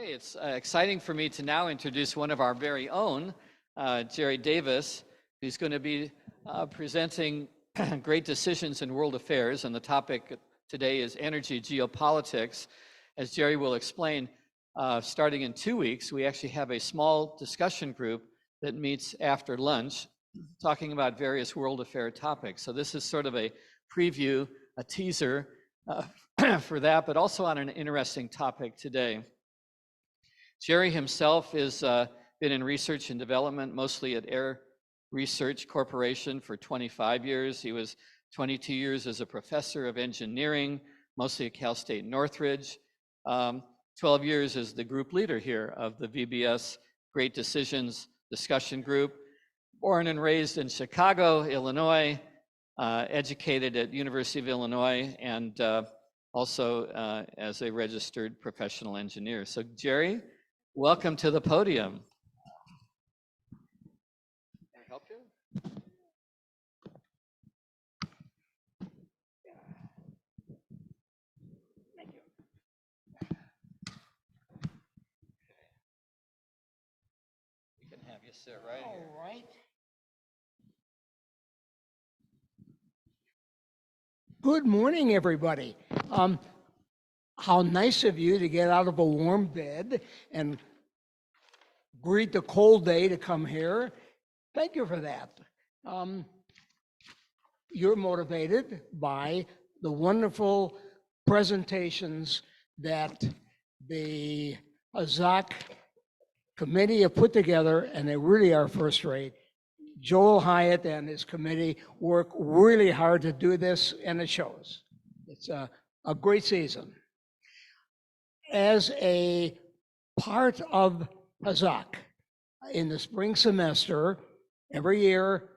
Okay, it's exciting for me to now introduce one of our very own, Jerry Davis, who's going to be presenting great decisions in world affairs. And the topic today is energy geopolitics. As Jerry will explain, starting in 2 weeks, we actually have a small discussion group that meets after lunch, talking about various world affair topics. So this is sort of a preview, a teaser for that, but also on an interesting topic today. Jerry himself has been in research and development, mostly at Air Research Corporation for 25 years. He was 22 years as a professor of engineering, mostly at Cal State Northridge. 12 years as the group leader here of the VBS Great Decisions Discussion Group. Born and raised in Chicago, Illinois, educated at University of Illinois, and also as a registered professional engineer. So Jerry, welcome to the podium. Can I help you? Thank you. We can have you sit right here. All right. Good morning, everybody. How nice of you to get out of a warm bed and greet the cold day to come here. Thank you for that. You're motivated by the wonderful presentations that the Hazak committee have put together, and they really are first rate. Joel Hyatt and his committee work really hard to do this, and it shows. It's a great season. As a part of Hazak, in the spring semester, every year,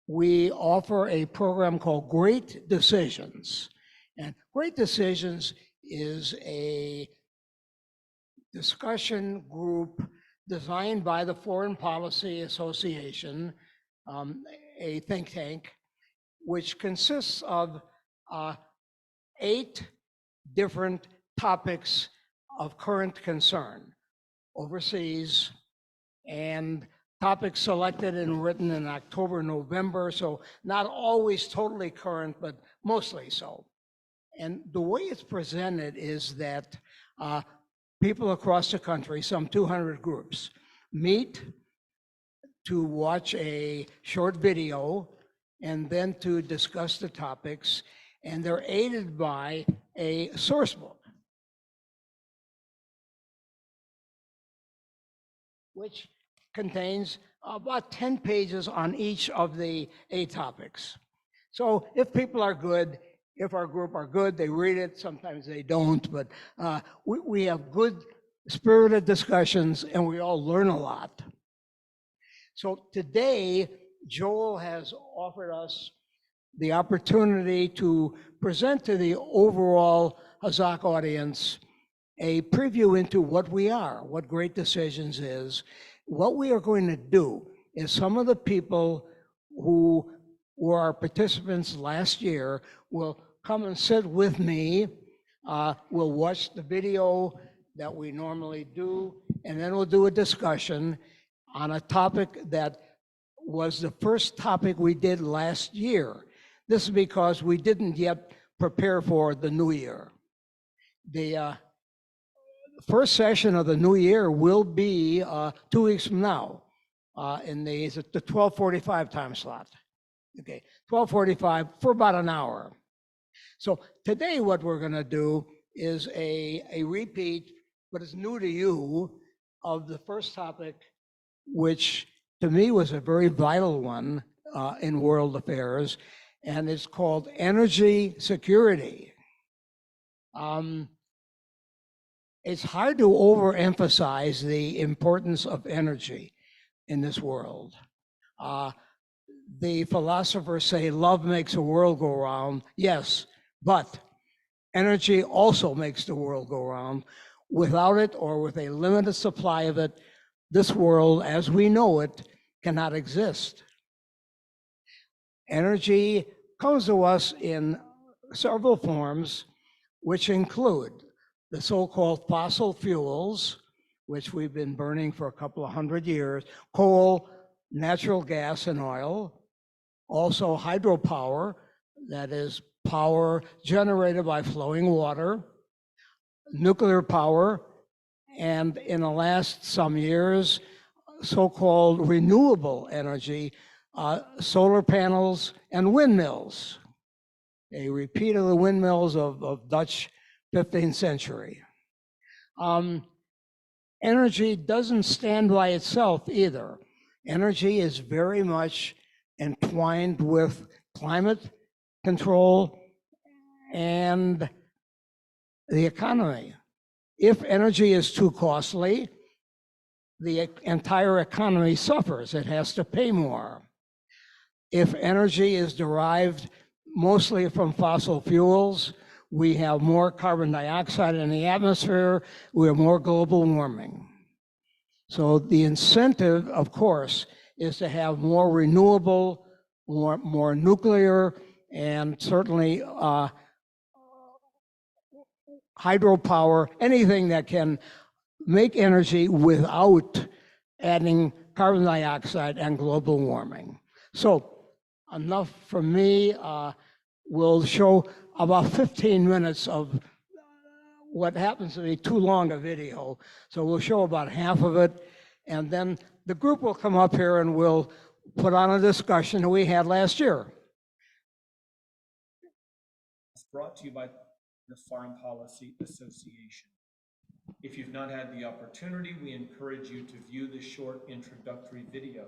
we offer a program called Great Decisions. And Great Decisions is a discussion group designed by the Foreign Policy Association, a think tank, which consists of 8 different topics of current concern overseas, and topics selected and written in October, November, so not always totally current, but mostly so. And the way it's presented is that people across the country, some 200 groups, meet to watch a short video and then to discuss the topics, and they're aided by a source book, which contains about 10 pages on each of the 8 topics. So if people are good, if our group are good, they read it, sometimes they don't, but we have good spirited discussions and we all learn a lot. So today, Joel has offered us the opportunity to present to the overall Hazak audience a preview into what we are, what Great Decisions is. What we are going to do is some of the people who were our participants last year will come and sit with me. We'll watch the video that we normally do, and then we'll do a discussion on a topic that was the first topic we did last year. This is because we didn't yet prepare for the new year. The first session of the new year will be 2 weeks from now in the 12:45 time slot. Okay, 12:45 for about an hour. So today what we're going to do is a repeat, but it's new to you, of the first topic, which to me was a very vital one in world affairs, and it's called energy security. It's hard to overemphasize the importance of energy in this world. The philosophers say love makes the world go round. Yes, but energy also makes the world go round. Without it, or with a limited supply of it, this world as we know it cannot exist. Energy comes to us in several forms, which include the so-called fossil fuels, which we've been burning for a couple of hundred years, coal, natural gas, and oil, also hydropower, that is power generated by flowing water, nuclear power, and in the last some years, so-called renewable energy, solar panels and windmills, a repeat of the windmills of Dutch 15th century. Energy doesn't stand by itself either. Energy is very much entwined with climate control and the economy. If energy is too costly, the entire economy suffers. It has to pay more. If energy is derived mostly from fossil fuels, we have more carbon dioxide in the atmosphere, we have more global warming. So the incentive, of course, is to have more renewable, more nuclear, and certainly hydropower, anything that can make energy without adding carbon dioxide and global warming. So enough from me. We'll show about 15 minutes of what happens to be too long a video. So we'll show about half of it, and then the group will come up here and we'll put on a discussion that we had last year. It's brought to you by the Foreign Policy Association. If you've not had the opportunity, we encourage you to view the short introductory video,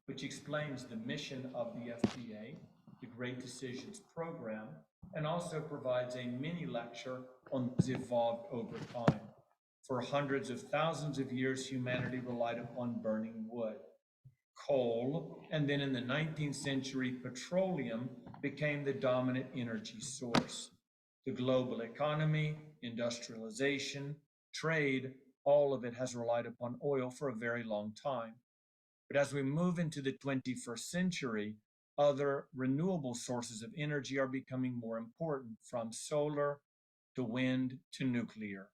which explains the mission of the FDA, the Great Decisions Program, and also provides a mini lecture on what's evolved over time. For hundreds of thousands of years, humanity relied upon burning wood, coal, and then in the 19th century, petroleum became the dominant energy source. The global economy, industrialization, trade, all of it has relied upon oil for a very long time. But as we move into the 21st century, other renewable sources of energy are becoming more important, from solar to wind to nuclear.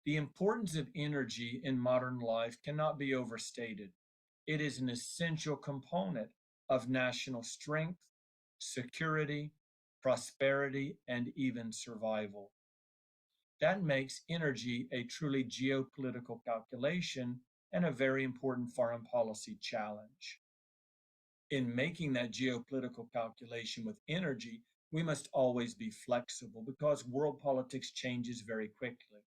The importance of energy in modern life cannot be overstated. It is an essential component of national strength, security, prosperity, and even survival. That makes energy a truly geopolitical calculation and a very important foreign policy challenge. In making that geopolitical calculation with energy, we must always be flexible because world politics changes very quickly.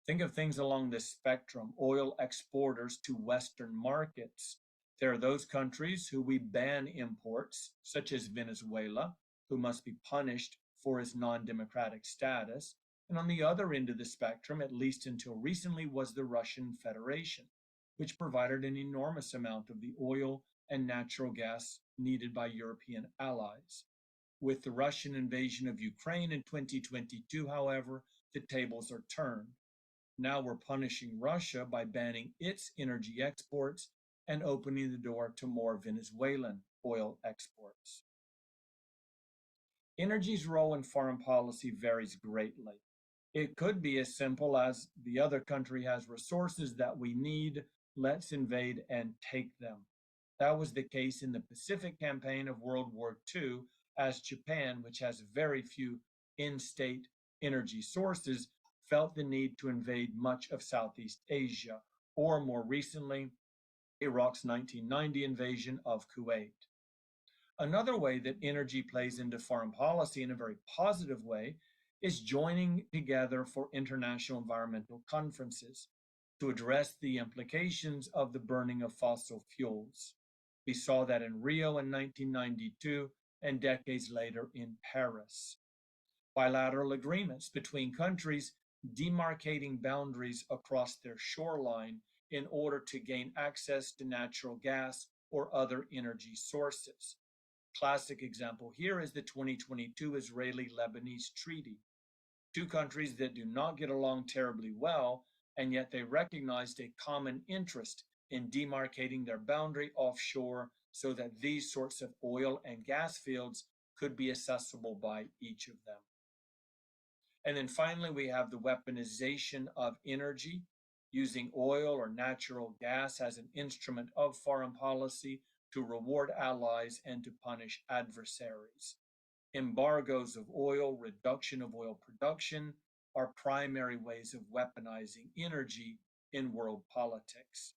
Think of things along this spectrum: oil exporters to Western markets. There are those countries who we ban imports, such as Venezuela, who must be punished for its non-democratic status. And on the other end of the spectrum, at least until recently, was the Russian Federation, which provided an enormous amount of the oil and natural gas needed by European allies. With the Russian invasion of Ukraine in 2022, however, the tables are turned. Now we're punishing Russia by banning its energy exports and opening the door to more Venezuelan oil exports. Energy's role in foreign policy varies greatly. It could be as simple as the other country has resources that we need, let's invade and take them. That was the case in the Pacific campaign of World War II, as Japan, which has very few in-state energy sources, felt the need to invade much of Southeast Asia, or more recently, Iraq's 1990 invasion of Kuwait. Another way that energy plays into foreign policy in a very positive way is joining together for international environmental conferences to address the implications of the burning of fossil fuels. We saw that in Rio in 1992 and decades later in Paris. Bilateral agreements between countries demarcating boundaries across their shoreline in order to gain access to natural gas or other energy sources. Classic example here is the 2022 Israeli-Lebanese treaty. Two countries that do not get along terribly well, and yet they recognized a common interest in demarcating their boundary offshore so that these sorts of oil and gas fields could be accessible by each of them. And then finally, we have the weaponization of energy, using oil or natural gas as an instrument of foreign policy to reward allies and to punish adversaries. Embargoes of oil, reduction of oil production are primary ways of weaponizing energy in world politics.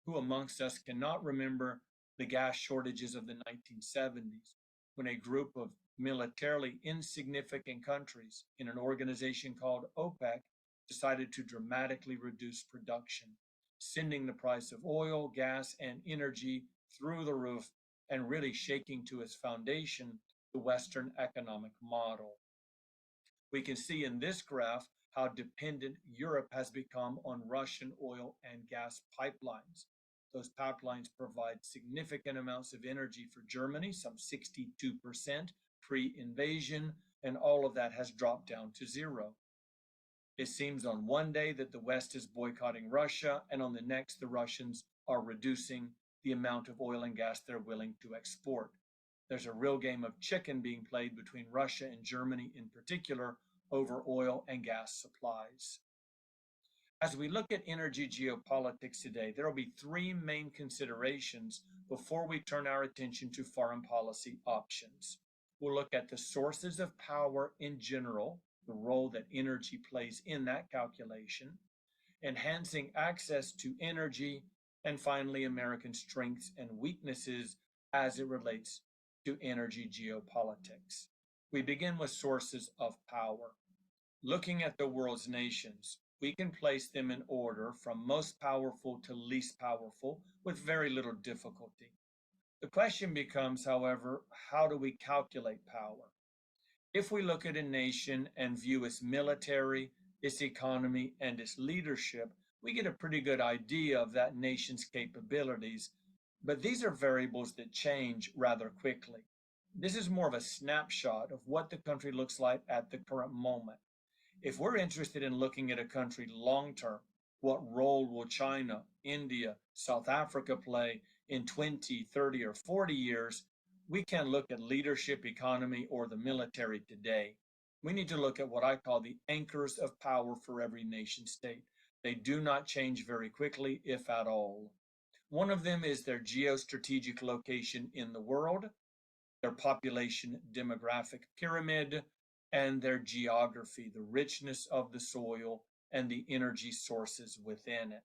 Who amongst us cannot remember the gas shortages of the 1970s when a group of militarily insignificant countries in an organization called OPEC decided to dramatically reduce production, sending the price of oil, gas, and energy through the roof and really shaking to its foundation the Western economic model. We can see in this graph how dependent Europe has become on Russian oil and gas pipelines. Those pipelines provide significant amounts of energy for Germany, some 62% pre-invasion, and all of that has dropped down to zero. It seems on one day that the West is boycotting Russia, and on the next, the Russians are reducing the amount of oil and gas they're willing to export. There's a real game of chicken being played between Russia and Germany in particular over oil and gas supplies. As we look at energy geopolitics today, there will be three main considerations before we turn our attention to foreign policy options. We'll look at the sources of power in general, the role that energy plays in that calculation, enhancing access to energy, and finally, American strengths and weaknesses as it relates to energy geopolitics. We begin with sources of power. Looking at the world's nations, we can place them in order from most powerful to least powerful with very little difficulty. The question becomes, however, how do we calculate power? If we look at a nation and view its military, its economy, and its leadership, we get a pretty good idea of that nation's capabilities, but these are variables that change rather quickly. This is more of a snapshot of what the country looks like at the current moment. If we're interested in looking at a country long term, what role will China, India, South Africa play in 20, 30, or 40 years? We can't look at leadership, economy, or the military today. We need to look at what I call the anchors of power for every nation state. They do not change very quickly, if at all. One of them is their geostrategic location in the world, their population demographic pyramid, and their geography, the richness of the soil and the energy sources within it.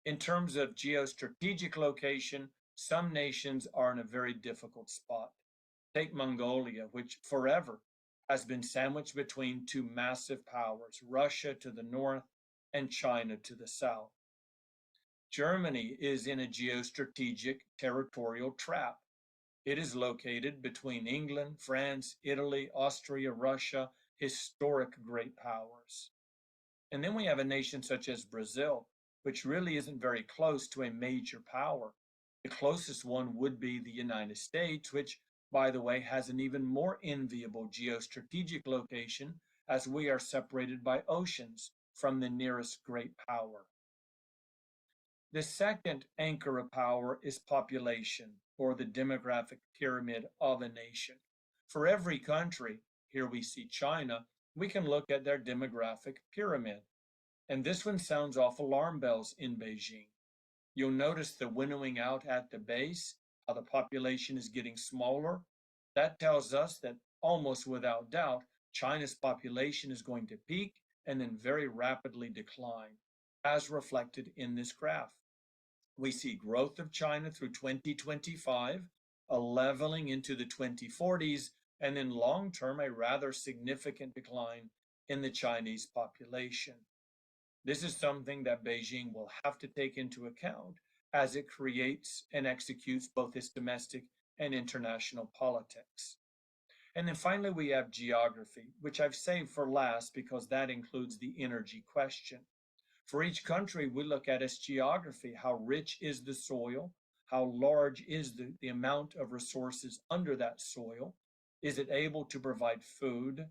In terms of geostrategic location, some nations are in a very difficult spot. Take Mongolia, which forever has been sandwiched between two massive powers, Russia to the north and China to the south. Germany is in a geostrategic territorial trap. It is located between England, France, Italy, Austria, Russia, historic great powers. And then we have a nation such as Brazil, which really isn't very close to a major power. The closest one would be the United States, which, by the way, has an even more enviable geostrategic location as we are separated by oceans from the nearest great power. The second anchor of power is population, or the demographic pyramid of a nation. For every country, here we see China, we can look at their demographic pyramid. And this one sounds off alarm bells in Beijing. You'll notice the winnowing out at the base, how the population is getting smaller. That tells us that almost without doubt, China's population is going to peak and then very rapidly decline, as reflected in this graph. We see growth of China through 2025, a leveling into the 2040s, and in long term, a rather significant decline in the Chinese population. This is something that Beijing will have to take into account as it creates and executes both its domestic and international politics. And then finally, we have geography, which I've saved for last because that includes the energy question. For each country, we look at its geography. How rich is the soil? How large is the amount of resources under that soil? Is it able to provide food?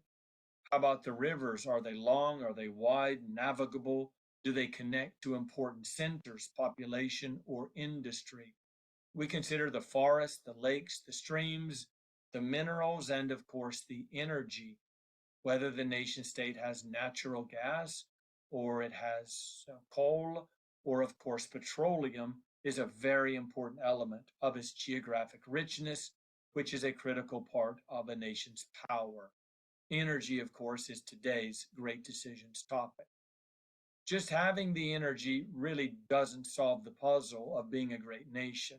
How about the rivers? Are they long? Are they wide, navigable? Do they connect to important centers, population, or industry? We consider the forests, the lakes, the streams, the minerals, and of course the energy. Whether the nation state has natural gas or it has coal or, of course, petroleum is a very important element of its geographic richness, which is a critical part of a nation's power. Energy, of course, is today's great decisions topic. Just having the energy really doesn't solve the puzzle of being a great nation.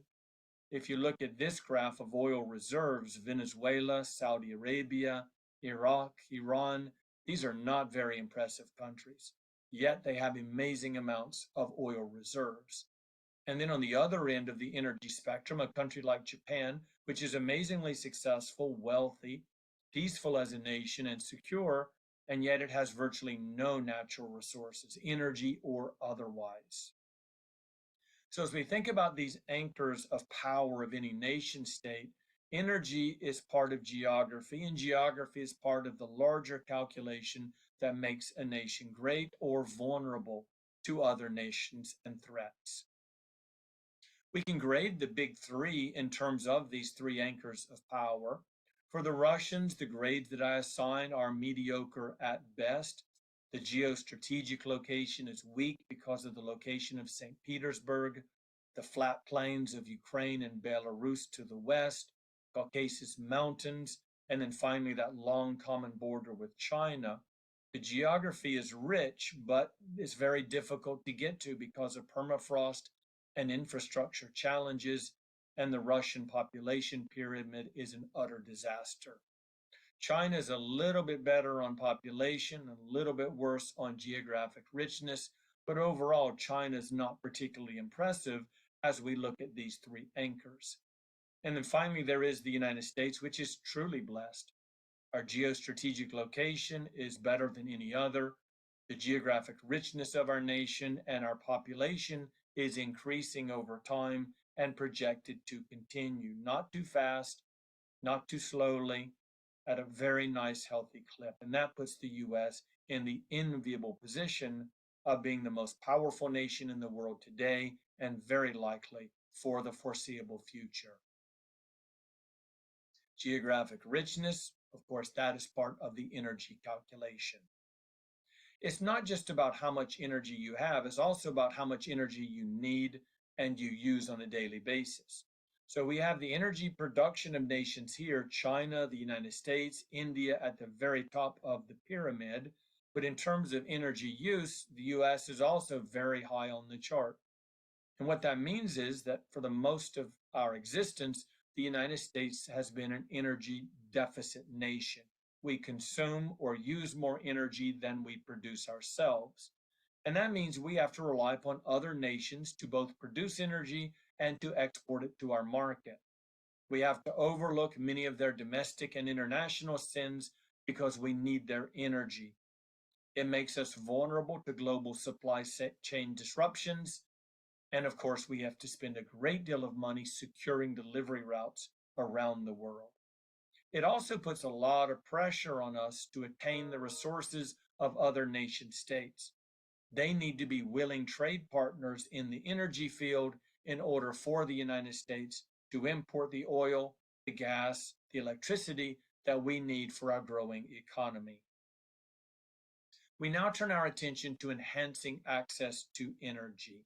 If you look at this graph of oil reserves, Venezuela, Saudi Arabia, Iraq, Iran, these are not very impressive countries, yet they have amazing amounts of oil reserves. And then on the other end of the energy spectrum, a country like Japan, which is amazingly successful, wealthy, peaceful as a nation, and secure, and yet it has virtually no natural resources, energy or otherwise. So as we think about these anchors of power of any nation state, energy is part of geography, and geography is part of the larger calculation that makes a nation great or vulnerable to other nations and threats. We can grade the big three in terms of these three anchors of power. For the Russians, the grades that I assign are mediocre at best. The geostrategic location is weak because of the location of St. Petersburg, the flat plains of Ukraine and Belarus to the west, Caucasus Mountains, and then finally that long common border with China. The geography is rich, but it's very difficult to get to because of permafrost and infrastructure challenges, and the Russian population pyramid is an utter disaster. China is a little bit better on population, a little bit worse on geographic richness, but overall, China is not particularly impressive as we look at these three anchors. And then finally, there is the United States, which is truly blessed. Our geostrategic location is better than any other. The geographic richness of our nation and our population is increasing over time and projected to continue, not too fast, not too slowly, at a very nice, healthy clip. And that puts the U.S. in the enviable position of being the most powerful nation in the world today and very likely for the foreseeable future. Geographic richness, of course, that is part of the energy calculation. It's not just about how much energy you have, it's also about how much energy you need and you use on a daily basis. So we have the energy production of nations here, China, the United States, India at the very top of the pyramid. But in terms of energy use, the US is also very high on the chart. And what that means is that for the most of our existence, the United States has been an energy deficit nation. We consume or use more energy than we produce ourselves. And that means we have to rely upon other nations to both produce energy and to export it to our market. We have to overlook many of their domestic and international sins because we need their energy. It makes us vulnerable to global supply chain disruptions. And of course, we have to spend a great deal of money securing delivery routes around the world. It also puts a lot of pressure on us to attain the resources of other nation states. They need to be willing trade partners in the energy field in order for the United States to import the oil, the gas, the electricity that we need for our growing economy. We now turn our attention to enhancing access to energy.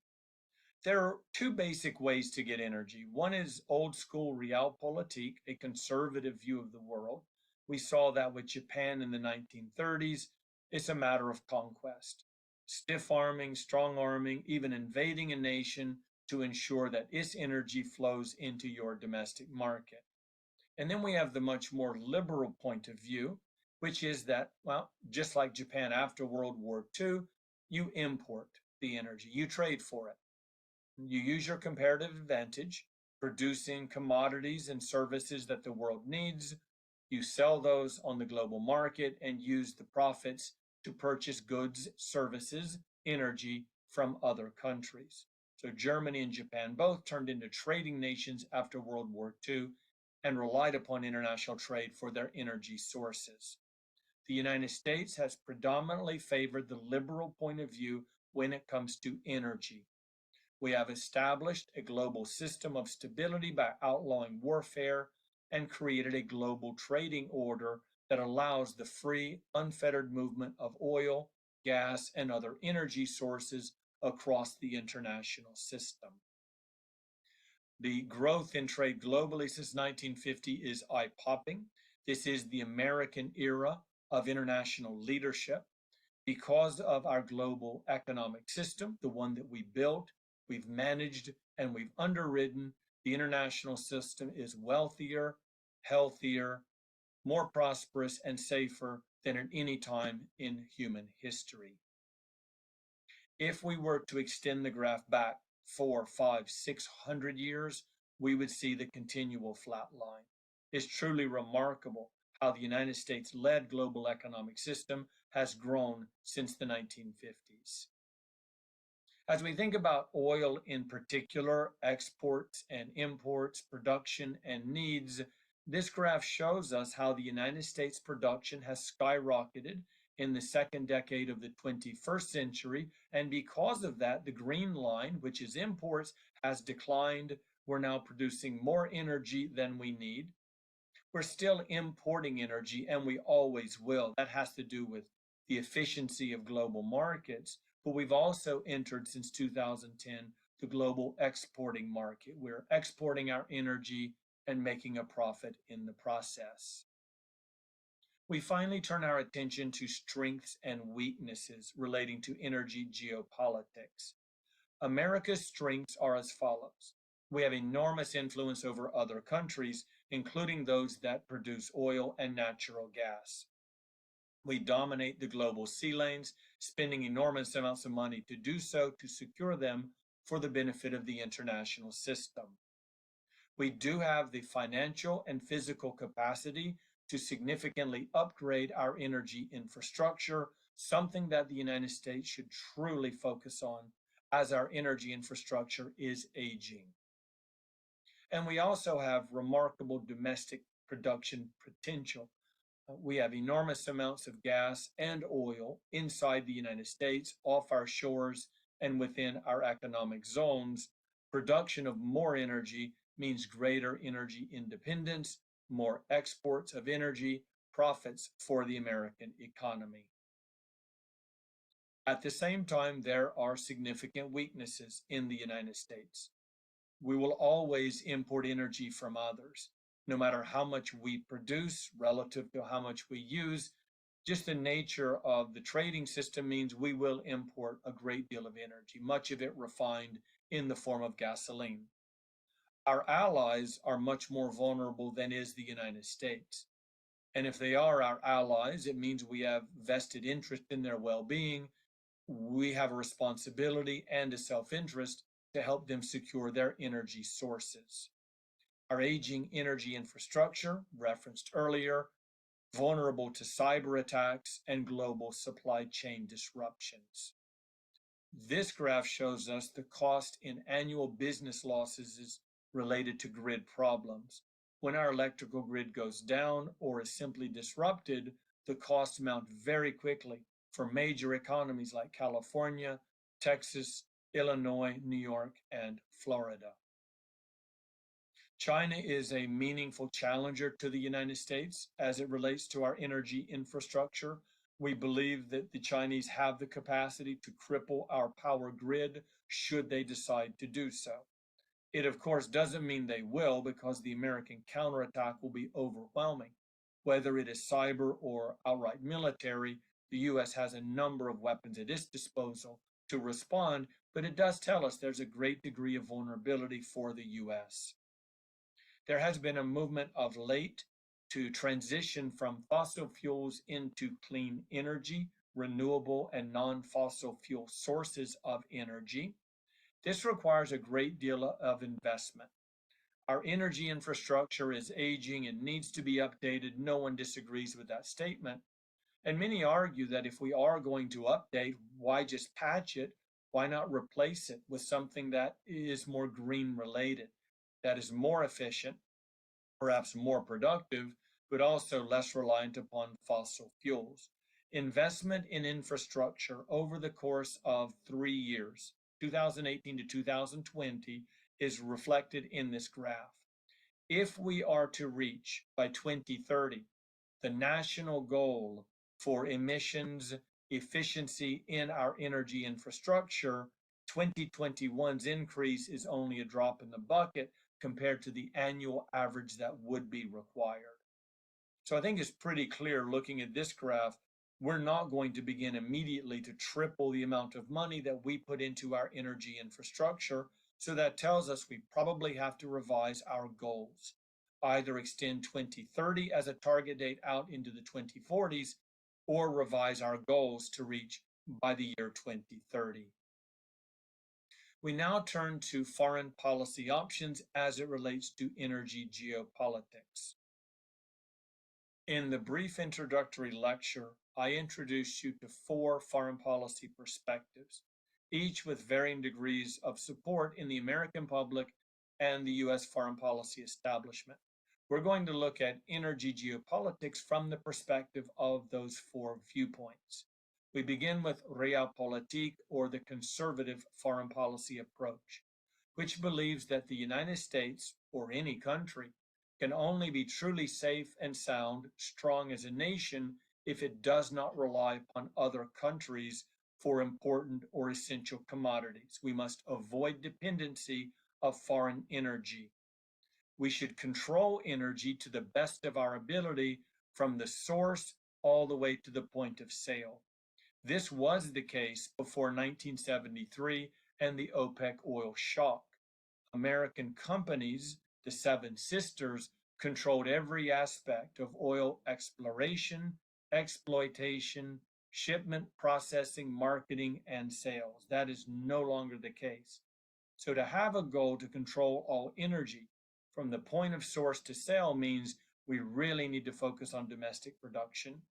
There are two basic ways to get energy. One is old school realpolitik, a conservative view of the world. We saw that with Japan in the 1930s. It's a matter of conquest. Stiff arming, strong arming, even invading a nation to ensure that its energy flows into your domestic market. And then we have the much more liberal point of view, which is that, well, just like Japan after World War II, you import the energy, you trade for it. You use your comparative advantage, producing commodities and services that the world needs. You sell those on the global market and use the profits to purchase goods, services, energy from other countries. So Germany and Japan both turned into trading nations after World War II and relied upon international trade for their energy sources. The United States has predominantly favored the liberal point of view when it comes to energy. We have established a global system of stability by outlawing warfare and created a global trading order that allows the free, unfettered movement of oil, gas, and other energy sources across the international system. The growth in trade globally since 1950 is eye-popping. This is the American era of international leadership. Because of our global economic system, the one that we built, we've managed, and we've underwritten, the international system is wealthier, healthier, more prosperous, and safer than at any time in human history. If we were to extend the graph back 4, 5, 600 years, we would see the continual flat line. It's truly remarkable how the United States-led global economic system has grown since the 1950s. As we think about oil in particular, exports and imports, production and needs, this graph shows us how the United States production has skyrocketed in the second decade of the 21st century, and because of that, the green line, which is imports, has declined. We're now producing more energy than we need. We're still importing energy, and we always will. That has to do with the efficiency of global markets, but we've also entered since 2010 the global exporting market. We're exporting our energy and making a profit in the process. We finally turn our attention to strengths and weaknesses relating to energy geopolitics. America's strengths are as follows. We have enormous influence over other countries, including those that produce oil and natural gas. We dominate the global sea lanes, spending enormous amounts of money to do so to secure them for the benefit of the international system. We do have the financial and physical capacity to significantly upgrade our energy infrastructure, something that the United States should truly focus on as our energy infrastructure is aging. And we also have remarkable domestic production potential. We have enormous amounts of gas and oil inside the United States, off our shores, and within our economic zones. Production of more energy means greater energy independence, more exports of energy, profits for the American economy. At the same time, there are significant weaknesses in the United States. We will always import energy from others, no matter how much we produce relative to how much we use. Just the nature of the trading system means we will import a great deal of energy, much of it refined in the form of gasoline. Our allies are much more vulnerable than is the United States. And if they are our allies, it means we have vested interest in their well-being. We have a responsibility and a self-interest to help them secure their energy sources. Our aging energy infrastructure, referenced earlier, vulnerable to cyber attacks and global supply chain disruptions. This graph shows us the cost in annual business losses related to grid problems. When our electrical grid goes down or is simply disrupted, the costs mount very quickly for major economies like California, Texas, Illinois, New York, and Florida. China is a meaningful challenger to the United States as it relates to our energy infrastructure. We believe that the Chinese have the capacity to cripple our power grid should they decide to do so. It, of course, doesn't mean they will, because the American counterattack will be overwhelming. Whether it is cyber or outright military, the U.S. has a number of weapons at its disposal to respond, but it does tell us there's a great degree of vulnerability for the U.S. There has been a movement of late to transition from fossil fuels into clean energy, renewable and non-fossil fuel sources of energy. This requires a great deal of investment. Our energy infrastructure is aging and needs to be updated. No one disagrees with that statement. And many argue that if we are going to update, why just patch it? Why not replace it with something that is more green related, that is more efficient, perhaps more productive, but also less reliant upon fossil fuels? Investment in infrastructure over the course of 3 years, 2018 to 2020, is reflected in this graph. If we are to reach by 2030 the national goal for emissions efficiency in our energy infrastructure, 2021's increase is only a drop in the bucket compared to the annual average that would be required. So I think it's pretty clear looking at this graph, we're not going to begin immediately to triple the amount of money that we put into our energy infrastructure. So that tells us we probably have to revise our goals, either extend 2030 as a target date out into the 2040s, or revise our goals to reach by the year 2030. We now turn to foreign policy options as it relates to energy geopolitics. In the brief introductory lecture, I introduced you to 4 foreign policy perspectives, each with varying degrees of support in the American public and the U.S. foreign policy establishment. We're going to look at energy geopolitics from the perspective of those 4 viewpoints. We begin with Realpolitik, or the conservative foreign policy approach, which believes that the United States, or any country, can only be truly safe and sound, strong as a nation, if it does not rely upon other countries for important or essential commodities. We must avoid dependency of foreign energy. We should control energy to the best of our ability from the source all the way to the point of sale. This was the case before 1973 and the OPEC oil shock. American companies, the Seven Sisters, controlled every aspect of oil exploration, exploitation, shipment, processing, marketing, and sales. That is no longer the case. So to have a goal to control all energy from the point of source to sale means we really need to focus on domestic production.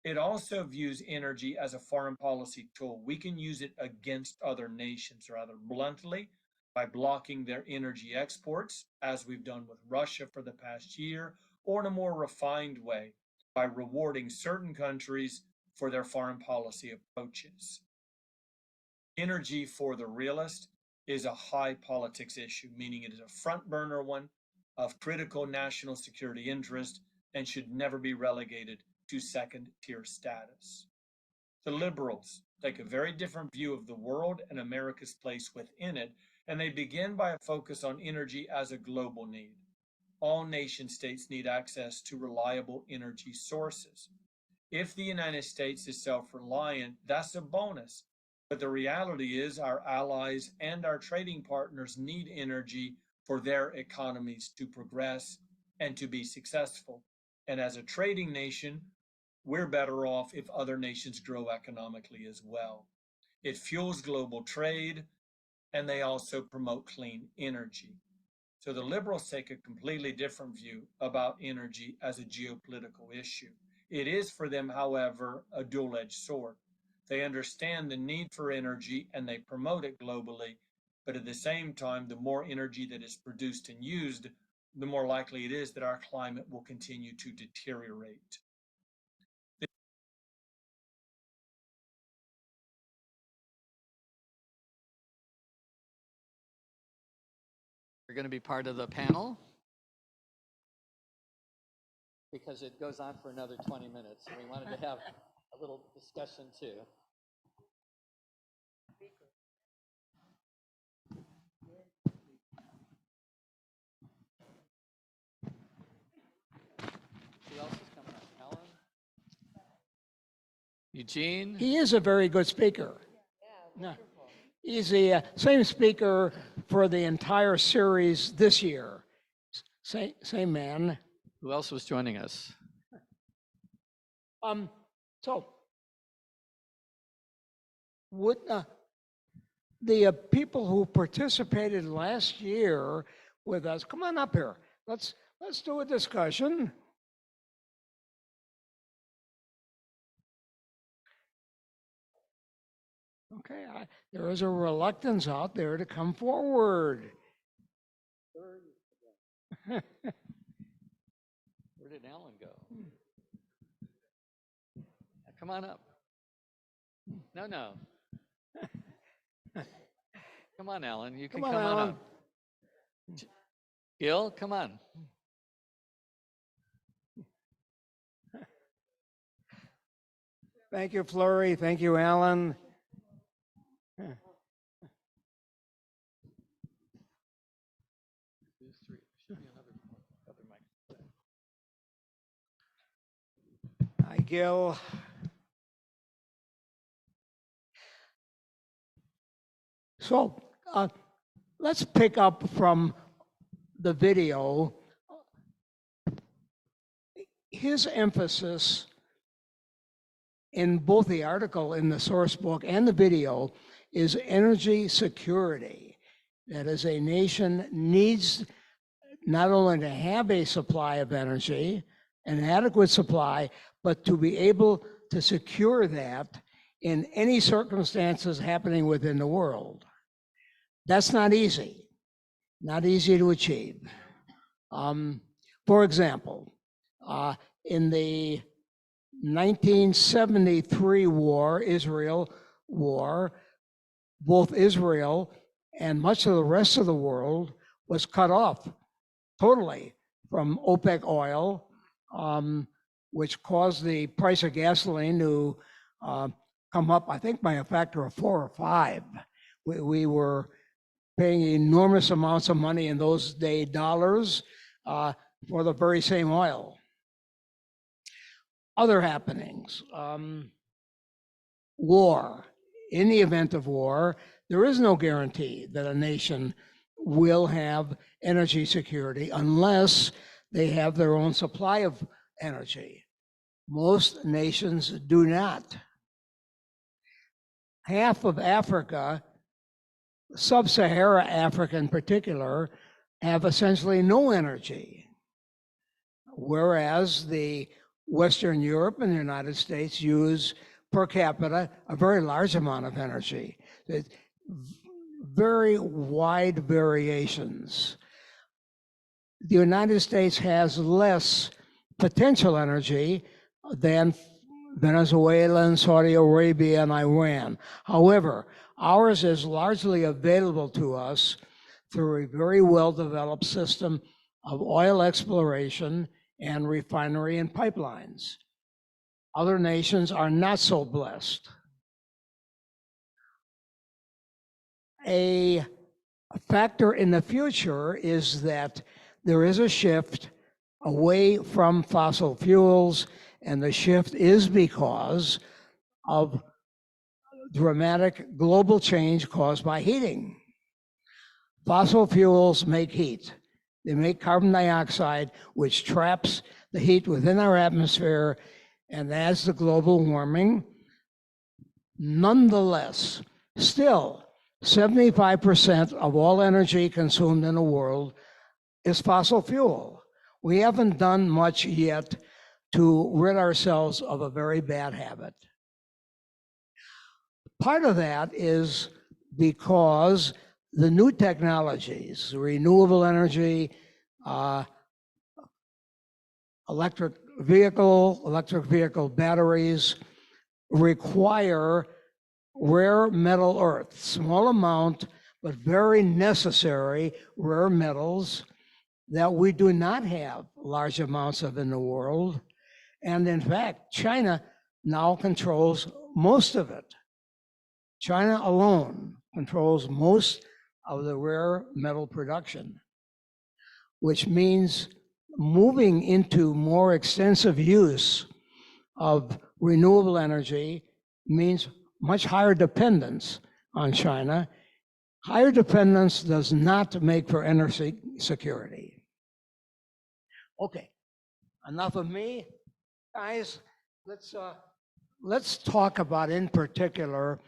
It also views energy as a foreign policy tool. We can use it against other nations rather bluntly by blocking their energy exports, as we've done with Russia for the past year, or in a more refined way by rewarding certain countries for their foreign policy approaches. Energy for the realist is a high politics issue, meaning it is a front burner one of critical national security interest and should never be relegated to second-tier status. The liberals take a very different view of the world and America's place within it, and they begin by a focus on energy as a global need. All nation states need access to reliable energy sources. If the United States is self-reliant, that's a bonus. But the reality is our allies and our trading partners need energy for their economies to progress and to be successful. And as a trading nation, we're better off if other nations grow economically as well. It fuels global trade, and they also promote clean energy. So the liberals take a completely different view about energy as a geopolitical issue. It is for them, however, a dual-edged sword. They understand the need for energy and they promote it globally, but at the same time, the more energy that is produced and used, the more likely it is that our climate will continue to deteriorate. You're going to be part of the panel because it goes on for another 20 minutes. So we wanted to have a little discussion too. Who else is coming up? Alan? Eugene? He is a very good speaker. Yeah, he's the same speaker for the entire series this year. Same man. Who else was joining us? So, would the people who participated last year with us come on up here? Let's do a discussion. Okay, there is a reluctance out there to come forward. Where did Alan go? Come on up. No. Come on, Alan. You can come on Alan. up. Gil, come on. Thank you, Flurry. Thank you, Alan. Hi, Gil. So let's pick up from the video. His emphasis in both the article in the source book and the video is energy security. That is, a nation needs not only to have a supply of energy, an adequate supply, but to be able to secure that in any circumstances happening within the world. That's not easy to achieve. For example, in the 1973 Israel war, both Israel and much of the rest of the world was cut off totally from OPEC oil, which caused the price of gasoline to come up, I think, by a factor of 4 or 5. We were paying enormous amounts of money in those dollars for the very same oil. Other happenings, war. In the event of war, there is no guarantee that a nation will have energy security unless they have their own supply of energy. Most nations do not. Half of Africa, sub-Sahara Africa in particular, have essentially no energy, whereas the Western Europe and the United States use per capita a very large amount of energy. It's very wide variations. The United States has less potential energy than Venezuela and Saudi Arabia and Iran. However, ours is largely available to us through a very well-developed system of oil exploration and refinery and pipelines. Other nations are not so blessed. A factor in the future is that there is a shift away from fossil fuels, and the shift is because of dramatic global change caused by heating. Fossil fuels make heat. They make carbon dioxide, which traps the heat within our atmosphere and adds to global warming. Nonetheless, still, 75% of all energy consumed in the world is fossil fuel. We haven't done much yet to rid ourselves of a very bad habit. Part of that is because the new technologies, renewable energy, electric vehicle batteries, require rare metal earth, small amount, but very necessary rare metals that we do not have large amounts of in the world. And in fact, China now controls most of it. China alone controls most of the rare metal production, which means moving into more extensive use of renewable energy means much higher dependence on China. Higher dependence does not make for energy security. Okay, enough of me. Guys, let's talk about, in particular,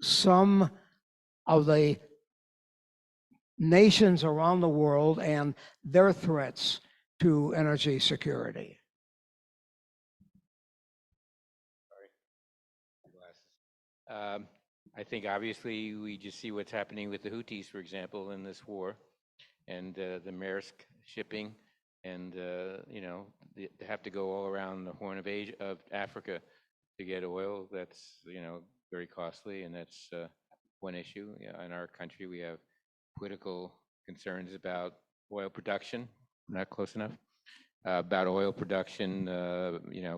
some of the nations around the world and their threats to energy security. I think obviously we just see what's happening with the Houthis, for example, in this war, and the Maersk shipping, and they have to go all around the Horn of Africa to get oil. That's very costly, and that's one issue. In our country, we have political concerns about oil production, not close enough, about oil production,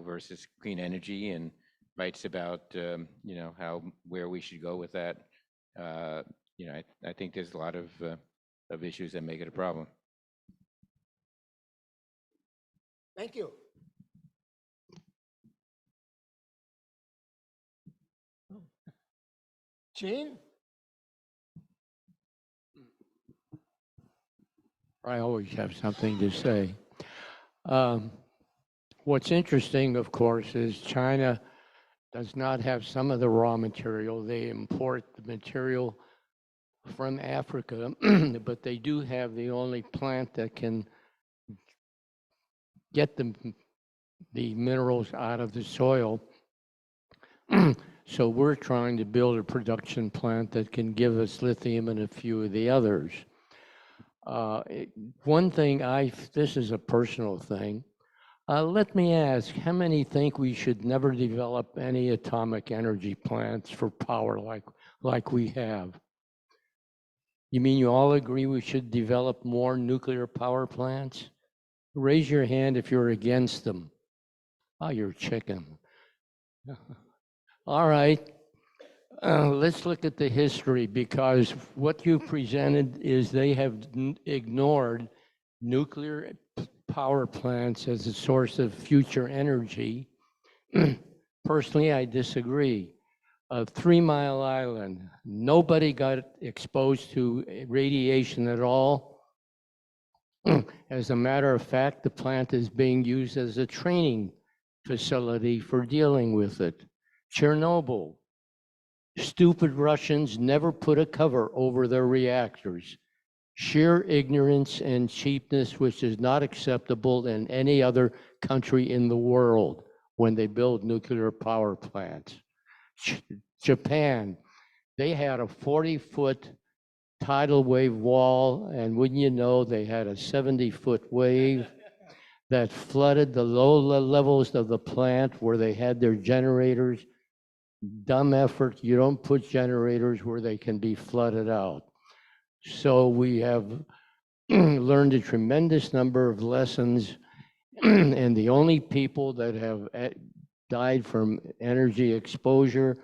versus clean energy, and writes about, you know, where we should go with that. You know, I think there's a lot of issues that make it a problem. Thank you. Gene? I always have something to say. What's interesting, of course, is China does not have some of the raw material. They import the material from Africa, but they do have the only plant that can get the minerals out of the soil. So we're trying to build a production plant that can give us lithium and a few of the others. One thing, this is a personal thing. Let me ask, how many think we should never develop any atomic energy plants for power like we have? You mean you all agree we should develop more nuclear power plants? Raise your hand if you're against them. Oh, you're a chicken. All right. Let's look at the history, because what you presented is they have ignored nuclear power plants as a source of future energy. Personally, I disagree. 3 Mile Island, nobody got exposed to radiation at all. As a matter of fact, the plant is being used as a training facility for dealing with it. Chernobyl, stupid Russians never put a cover over their reactors. Sheer ignorance and cheapness, which is not acceptable in any other country in the world when they build nuclear power plants. Japan, they had a 40-foot tidal wave wall, and wouldn't you know, they had a 70-foot wave that flooded the low levels of the plant where they had their generators. Dumb effort. You don't put generators where they can be flooded out. So we have learned a tremendous number of lessons, and the only people that have died from energy exposure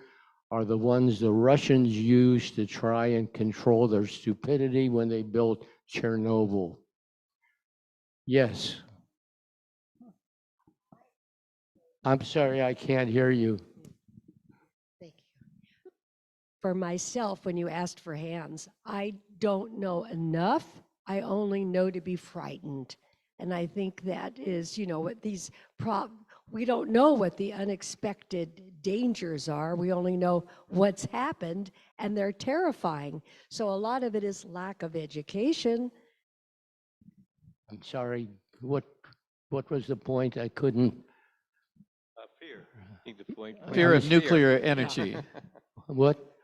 are the ones the Russians used to try and control their stupidity when they built Chernobyl. Yes. I'm sorry, I can't hear you. Thank you. For myself, when you asked for hands, I don't know enough. I only know to be frightened. And I think that is, you know, what these we don't know what the unexpected dangers are. We only know what's happened, and they're terrifying. So a lot of it is lack of education. I'm sorry, what was the point? I couldn't. Fear. I think the point. Fear of nuclear energy. What?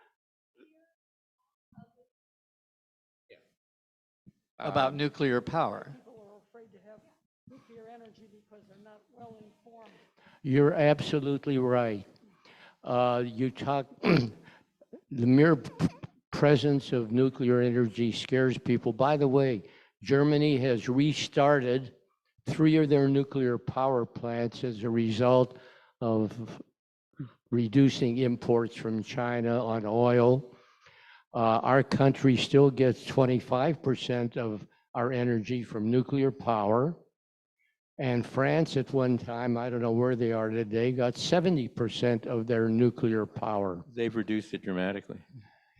About nuclear power. People are afraid to have nuclear energy because they're not well informed. You're absolutely right. You talk, the mere presence of nuclear energy scares people. By the way, Germany has restarted 3 of their nuclear power plants as a result of reducing imports from China on oil. Our country still gets 25% of our energy from nuclear power. And France at one time, I don't know where they are today, got 70% of their nuclear power. They've reduced it dramatically.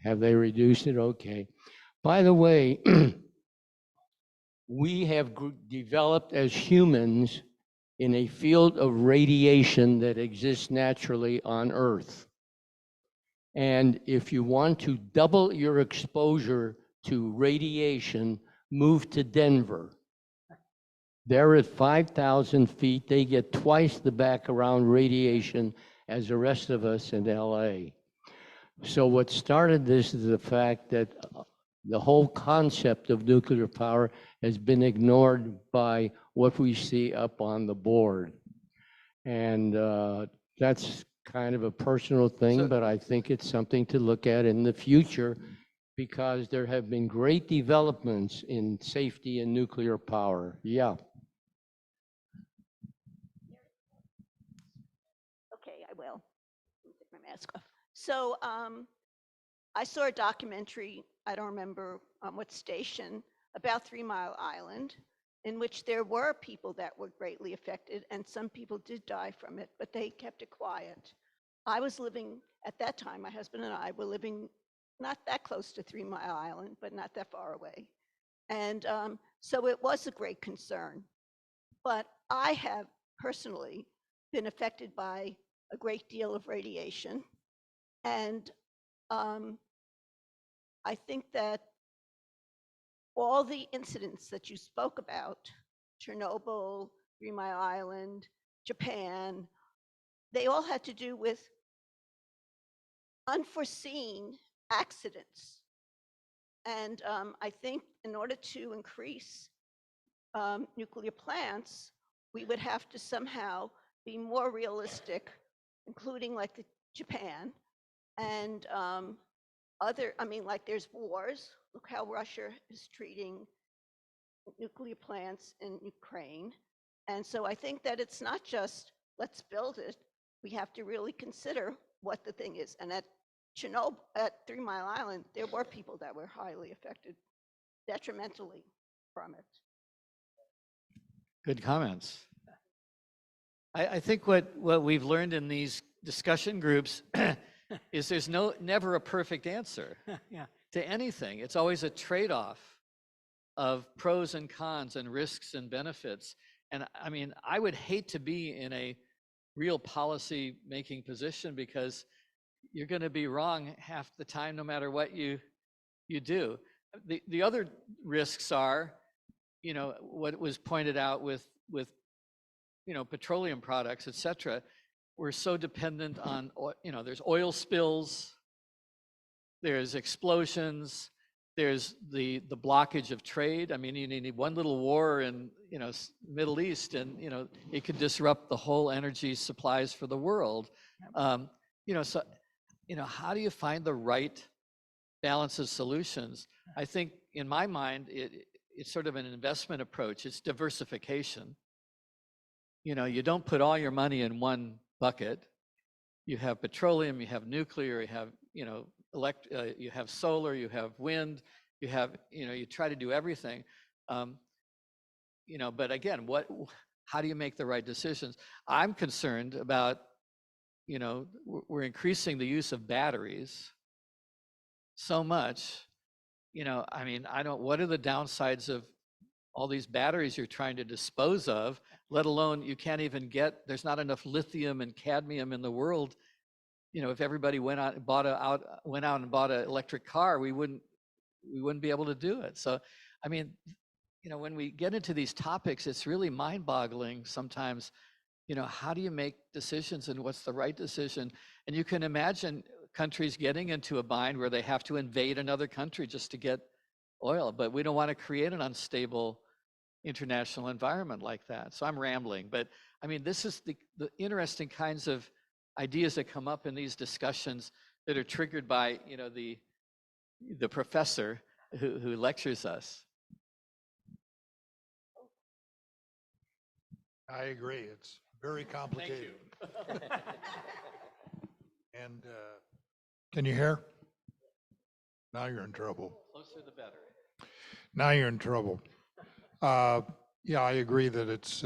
Have they reduced it? Okay. By the way, we have developed as humans in a field of radiation that exists naturally on Earth. And if you want to double your exposure to radiation, move to Denver. They're at 5,000 feet. They get twice the background radiation as the rest of us in LA. So what started this is the fact that the whole concept of nuclear power has been ignored by what we see up on the board. And that's kind of a personal thing, but I think it's something to look at in the future, because there have been great developments in safety in nuclear power. Yeah. Okay, I will. ask. So I saw a documentary, I don't remember on what station, about 3 Mile Island, in which there were people that were greatly affected, and some people did die from it, but they kept it quiet. I was living, at that time, my husband and I were living not that close to 3 Mile Island, but not that far away. And so it was a great concern. But I have personally been affected by a great deal of radiation. And I think that all the incidents that you spoke about, Chernobyl, 3 Mile Island, Japan, they all had to do with unforeseen accidents. And I think in order to increase nuclear plants, we would have to somehow be more realistic, including like Japan and like there's wars. Look how Russia is treating nuclear plants in Ukraine. And so I think that it's not just let's build it. We have to really consider what the thing is. And at Chernobyl, at 3 Mile Island, there were people that were highly affected detrimentally from it. Good comments. I think what we've learned in these discussion groups is there's never a perfect answer Yeah. to anything. It's always a trade-off of pros and cons and risks and benefits. And I mean, I would hate to be in a real policy making position because you're going to be wrong half the time, no matter what you do. The other risks are, what was pointed out with petroleum products, et cetera. We're so dependent on, there's oil spills, there's explosions, there's the blockage of trade. I mean, you need one little war in, Middle East and, it could disrupt the whole energy supplies for the world. So, how do you find the right balance of solutions? I think in my mind, it's sort of an investment approach. It's diversification. You don't put all your money in one bucket. You have petroleum, you have nuclear, you have, you have solar, you have wind, you have, you try to do everything. But again, how do you make the right decisions? I'm concerned about, we're increasing the use of batteries so much. What are the downsides of all these batteries you're trying to dispose of, let alone you can't even there's not enough lithium and cadmium in the world. If everybody went out and bought an electric car, we wouldn't be able to do it. So, when we get into these topics, it's really mind-boggling sometimes, how do you make decisions and what's the right decision? And you can imagine countries getting into a bind where they have to invade another country just to get oil, but we don't want to create an unstable international environment like that. So I'm rambling, but this is the interesting kinds of ideas that come up in these discussions that are triggered by, the professor who lectures us. I agree. It's very complicated. Thank you. And can you hear? Now you're in trouble. Closer the better. Now you're in trouble. Yeah, I agree that it's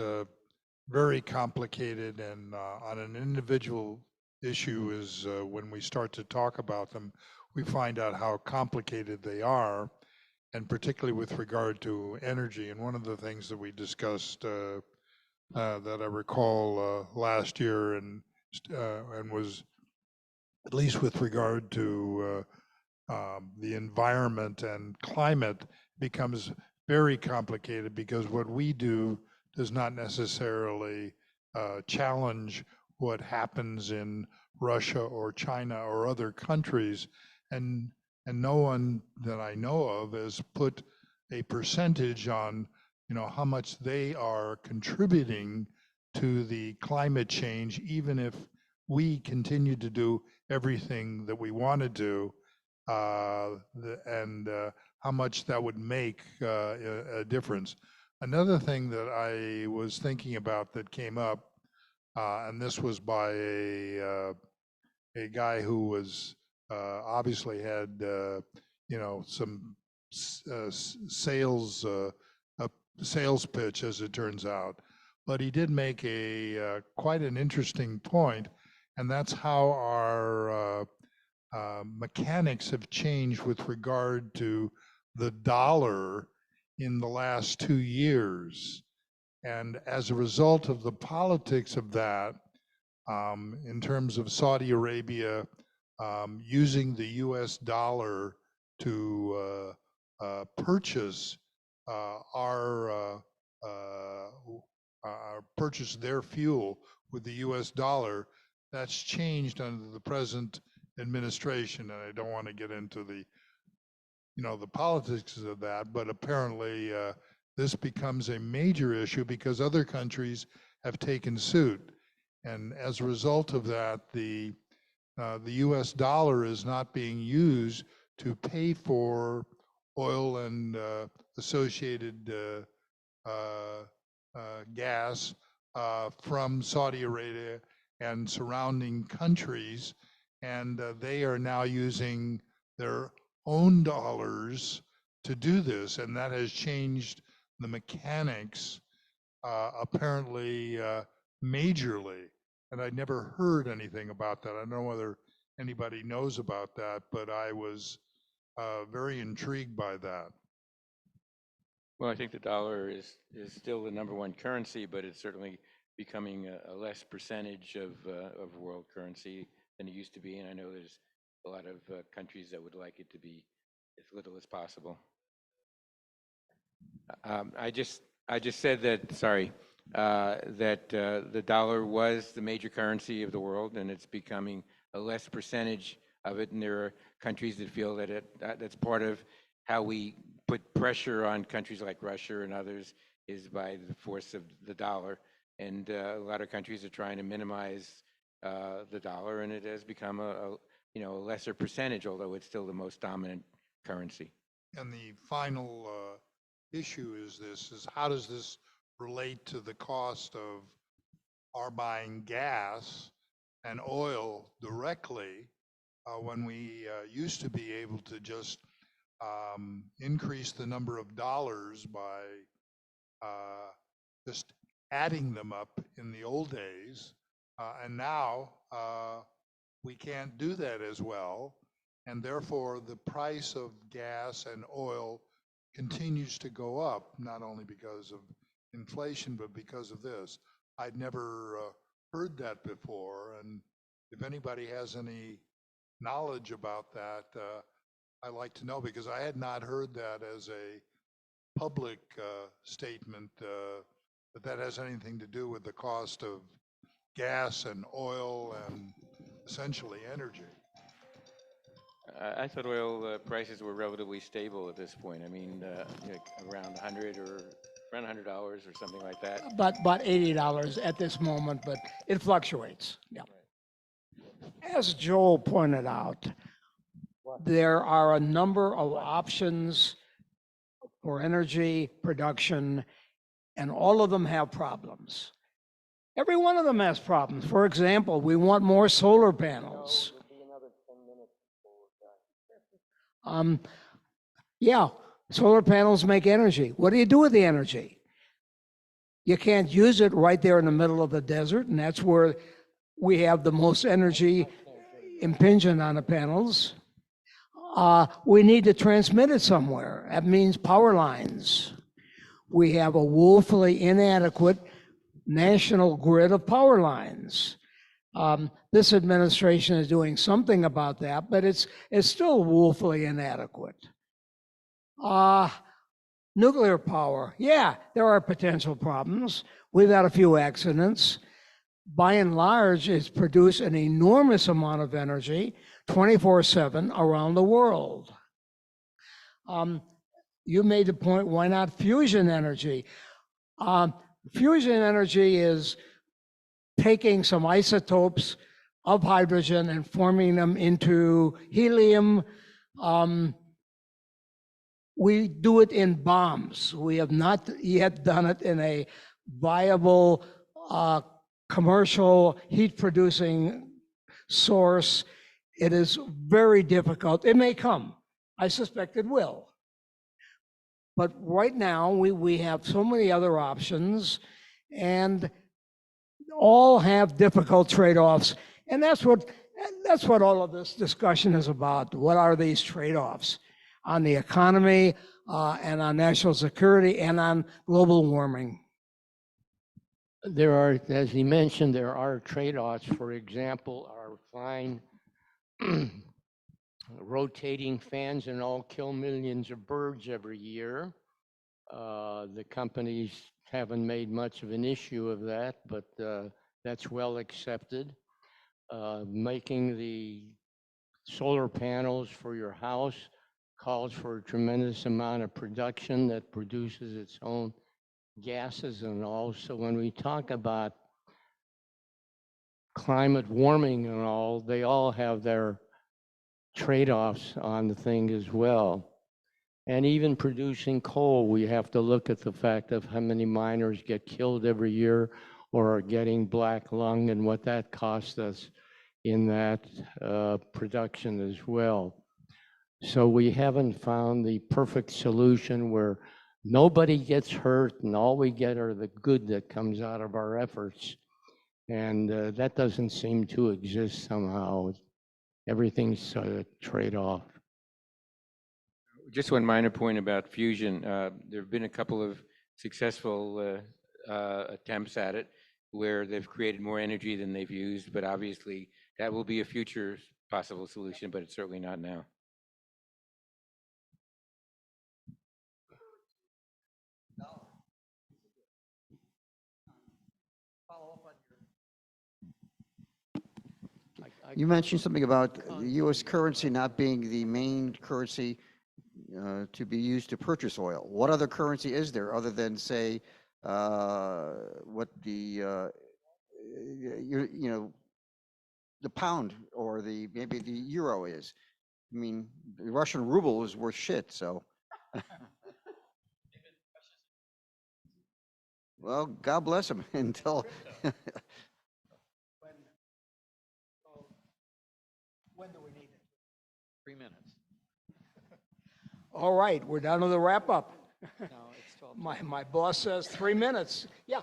very complicated, and on an individual issue is when we start to talk about them, we find out how complicated they are, and particularly with regard to energy. And one of the things that we discussed that I recall last year and was, at least with regard to the environment and climate, becomes very complicated because what we do does not necessarily challenge what happens in Russia or China or other countries, and no one that I know of has put a percentage on how much they are contributing to the climate change, even if we continue to do everything that we want to do, and how much that would make a difference. Another thing that I was thinking about that came up, and this was by a guy who was obviously had some sales a sales pitch, as it turns out. But he did make a quite an interesting point, and that's how our mechanics have changed with regard to the dollar in the last 2 years. And as a result of the politics of that, in terms of Saudi Arabia using the US dollar to purchase purchase their fuel with the US dollar, that's changed under the present administration. And I don't want to get into the politics of that, but apparently this becomes a major issue because other countries have taken suit. And as a result of that, the US dollar is not being used to pay for oil and associated gas from Saudi Arabia and surrounding countries. And they are now using their own dollars to do this. And that has changed the mechanics apparently majorly. And I never heard anything about that. I don't know whether anybody knows about that, but I was very intrigued by that. Well, I think the dollar is still the #1 currency, but it's certainly becoming a less percentage of world currency than it used to be. And I know there's a lot of countries that would like it to be as little as possible. I just said that, sorry, that the dollar was the major currency of the world, and it's becoming a less percentage of it. And there are countries that feel that that's part of how we put pressure on countries like Russia and others is by the force of the dollar. And a lot of countries are trying to minimize the dollar, and it has become a lesser percentage, although it's still the most dominant currency. And the final issue is how does this relate to the cost of our buying gas and oil directly when we used to be able to just increase the number of dollars by just adding them up in the old days, and now we can't do that as well, and therefore the price of gas and oil continues to go up, not only because of inflation, but because of this. I'd never heard that before, and if anybody has any knowledge about that, I'd like to know, because I had not heard that as a public statement, that has anything to do with the cost of gas and oil and essentially energy. I thought oil prices were relatively stable at this point. I mean, around 100 or around $100 or something like that. About $80 at this moment, but it fluctuates. Yeah. As Joel pointed out, there are a number of options for energy production, and all of them have problems. Every one of them has problems. For example, we want more solar panels. Yeah, solar panels make energy. What do you do with the energy? You can't use it right there in the middle of the desert, and that's where we have the most energy impingent on the panels. We need to transmit it somewhere. That means power lines. We have a woefully inadequate national grid of power lines. This administration is doing something about that, but it's still woefully inadequate. Nuclear power, yeah, there are potential problems. We've had a few accidents. By and large, it's produced an enormous amount of energy 24/7 around the world. You made the point, why not fusion energy? Fusion energy is taking some isotopes of hydrogen and forming them into helium. We do it in bombs. We have not yet done it in a viable commercial heat-producing source. It is very difficult. It may come. I suspect it will. But right now, we have so many other options, and all have difficult trade-offs. And that's what all of this discussion is about. What are these trade-offs on the economy, and on national security, and on global warming? There are, as he mentioned, there are trade-offs. For example, our fine rotating fans and all kill millions of birds every year. The companies haven't made much of an issue of that, but that's well accepted. Making the solar panels for your house calls for a tremendous amount of production that produces its own gases and all. So when we talk about climate warming and all, they all have their trade-offs on the thing as well. And even producing coal, we have to look at the fact of how many miners get killed every year or are getting black lung and what that costs us in that production as well. So we haven't found the perfect solution where nobody gets hurt and all we get are the good that comes out of our efforts. And that doesn't seem to exist somehow. Everything's a trade-off. Just one minor point about fusion. There have been a couple of successful attempts at it where they've created more energy than they've used, but obviously that will be a future possible solution, but it's certainly not now. You mentioned something about the U.S. currency not being the main currency to be used to purchase oil. What other currency is there other than, say, what the the pound or maybe the euro is? I mean, the Russian ruble is worth shit. So, well, God bless them until. When do we need it? 3 minutes. All right, we're down to the wrap-up. No, it's 12. My boss says 3 minutes. Yeah.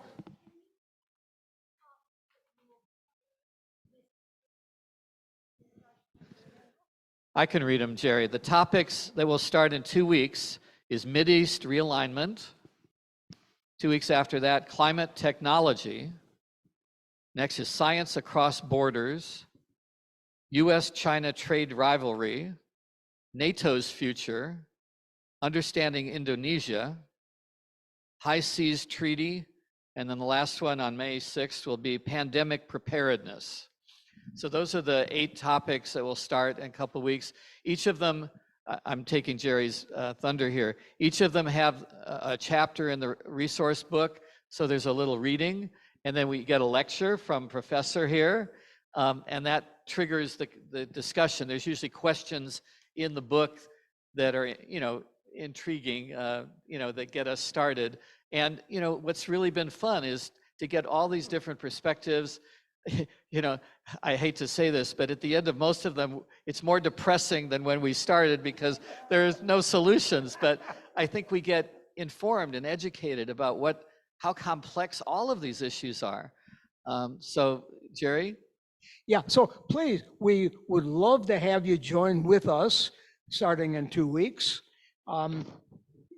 I can read them, Jerry. The topics that will start in 2 weeks is Mideast realignment. 2 weeks after that, climate technology. Next is science across borders. U.S.-China trade rivalry. NATO's future. Understanding Indonesia. High Seas Treaty. And then the last one on May 6th will be pandemic preparedness. So those are the 8 topics that will start in a couple of weeks. Each of them, I'm taking Jerry's thunder here, each of them have a chapter in the resource book, so there's a little reading, and then we get a lecture from Professor here, and that triggers the discussion. There's usually questions in the book that are, intriguing, that get us started. And, what's really been fun is to get all these different perspectives. I hate to say this, but at the end of most of them, it's more depressing than when we started because there's no solutions. But I think we get informed and educated about how complex all of these issues are. So, Jerry? Yeah, so please, we would love to have you join with us starting in 2 weeks.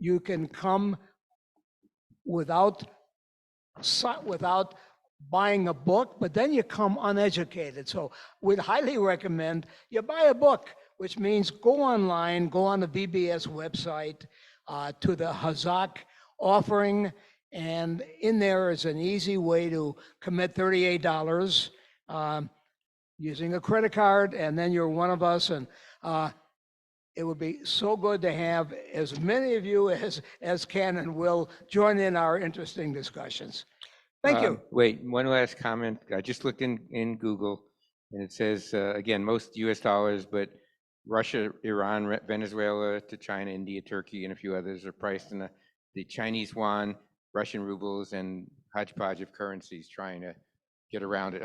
You can come without buying a book, but then you come uneducated. So we'd highly recommend you buy a book, which means go online, go on the BBS website to the Hazak offering, and in there is an easy way to commit $38 using a credit card, and then you're one of us, and it would be so good to have as many of you as can and will join in our interesting discussions. Thank you. Wait, one last comment. I just looked in Google, and it says, again, most US dollars, but Russia, Iran, Venezuela to China, India, Turkey, and a few others are priced in the Chinese yuan, Russian rubles, and hodgepodge of currencies trying to get around it.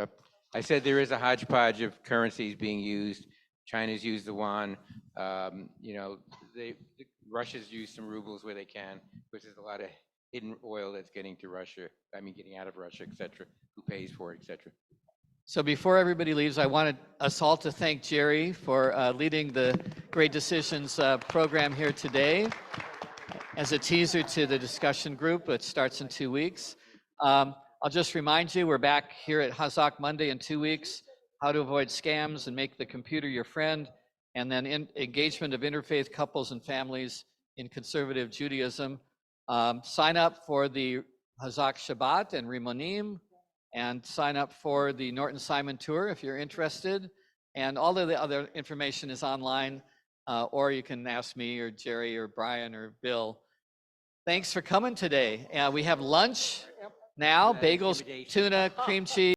I said there is a hodgepodge of currencies being used. China's used the yuan. You know, Russia's used some rubles where they can, because there's a lot of hidden oil that's getting to Russia. I mean, getting out of Russia, et cetera. Who pays for it, et cetera. So before everybody leaves, I wanted us all to thank Jerry for leading the Great Decisions program here today as a teaser to the discussion group, which starts in 2 weeks. I'll just remind you, we're back here at Hazak Monday in 2 weeks, how to avoid scams and make the computer your friend, and then engagement of interfaith couples and families in conservative Judaism. Sign up for the Hazak Shabbat and Rimonim, and sign up for the Norton Simon Tour if you're interested. And all of the other information is online, or you can ask me or Jerry or Brian or Bill. Thanks for coming today. We have lunch now, bagels, tuna, cream cheese.